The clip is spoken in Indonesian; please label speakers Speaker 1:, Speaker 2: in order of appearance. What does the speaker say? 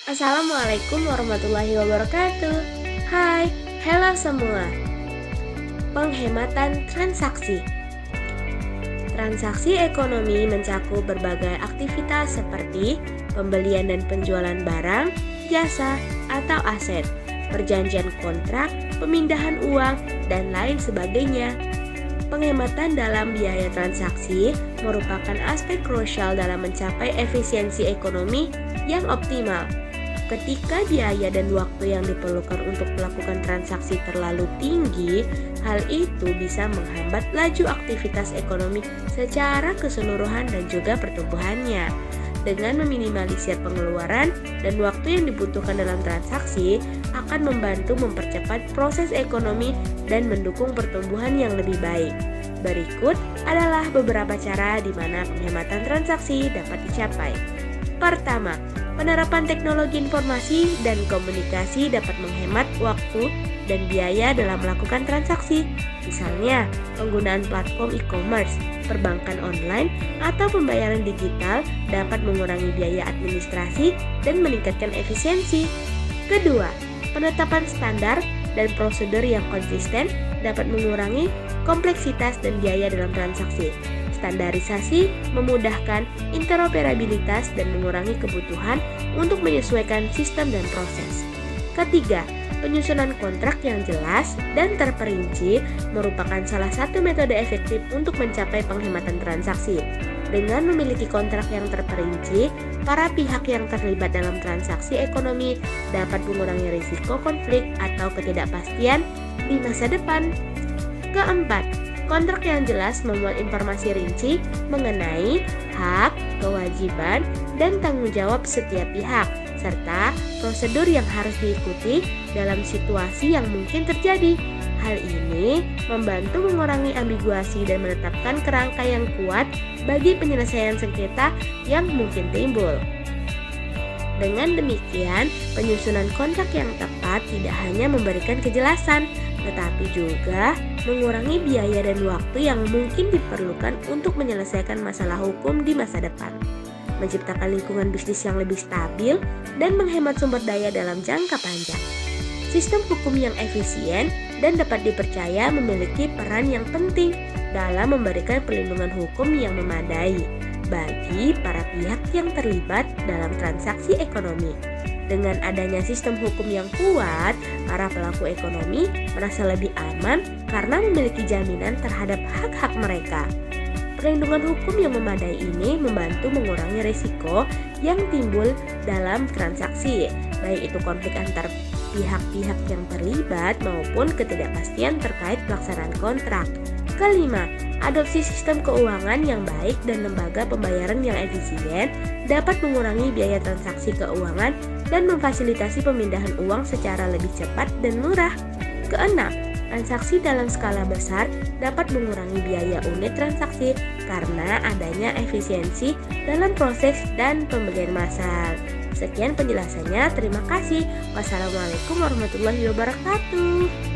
Speaker 1: Assalamualaikum warahmatullahi wabarakatuh. Hai, halo semua. Penghematan transaksi. Transaksi ekonomi mencakup berbagai aktivitas seperti pembelian dan penjualan barang, jasa, atau aset, perjanjian kontrak, pemindahan uang, dan lain sebagainya. Penghematan dalam biaya transaksi merupakan aspek krusial dalam mencapai efisiensi ekonomi yang optimal. Ketika biaya dan waktu yang diperlukan untuk melakukan transaksi terlalu tinggi, hal itu bisa menghambat laju aktivitas ekonomi secara keseluruhan dan juga pertumbuhannya. Dengan meminimalisir pengeluaran dan waktu yang dibutuhkan dalam transaksi, akan membantu mempercepat proses ekonomi dan mendukung pertumbuhan yang lebih baik. Berikut adalah beberapa cara di mana penghematan transaksi dapat dicapai. Pertama, penerapan teknologi informasi dan komunikasi dapat menghemat waktu dan biaya dalam melakukan transaksi. Misalnya, penggunaan platform e-commerce, perbankan online, atau pembayaran digital dapat mengurangi biaya administrasi dan meningkatkan efisiensi. Kedua, penetapan standar dan prosedur yang konsisten dapat mengurangi kompleksitas dan biaya dalam transaksi. Standarisasi memudahkan interoperabilitas dan mengurangi kebutuhan untuk menyesuaikan sistem dan proses. Ketiga, penyusunan kontrak yang jelas dan terperinci merupakan salah satu metode efektif untuk mencapai penghematan transaksi. Dengan memiliki kontrak yang terperinci, para pihak yang terlibat dalam transaksi ekonomi dapat mengurangi risiko konflik atau ketidakpastian di masa depan. Keempat, kontrak yang jelas memuat informasi rinci mengenai hak, kewajiban, dan tanggung jawab setiap pihak, serta prosedur yang harus diikuti dalam situasi yang mungkin terjadi. Hal ini membantu mengurangi ambiguasi dan menetapkan kerangka yang kuat bagi penyelesaian sengketa yang mungkin timbul. Dengan demikian, penyusunan kontrak yang tepat tidak hanya memberikan kejelasan, tetapi juga mengurangi biaya dan waktu yang mungkin diperlukan untuk menyelesaikan masalah hukum di masa depan, menciptakan lingkungan bisnis yang lebih stabil, dan menghemat sumber daya dalam jangka panjang. Sistem hukum yang efisien dan dapat dipercaya memiliki peran yang penting dalam memberikan perlindungan hukum yang memadai bagi para pihak yang terlibat dalam transaksi ekonomi. Dengan adanya sistem hukum yang kuat, para pelaku ekonomi merasa lebih aman karena memiliki jaminan terhadap hak-hak mereka. Perlindungan hukum yang memadai ini membantu mengurangi risiko yang timbul dalam transaksi, baik itu konflik antar pihak-pihak yang terlibat maupun ketidakpastian terkait pelaksanaan kontrak. Kelima, adopsi sistem keuangan yang baik dan lembaga pembayaran yang efisien dapat mengurangi biaya transaksi keuangan dan memfasilitasi pemindahan uang secara lebih cepat dan murah. Keenam, transaksi dalam skala besar dapat mengurangi biaya unit transaksi karena adanya efisiensi dalam proses dan pembelian massal. Sekian penjelasannya, terima kasih. Wassalamualaikum warahmatullahi wabarakatuh.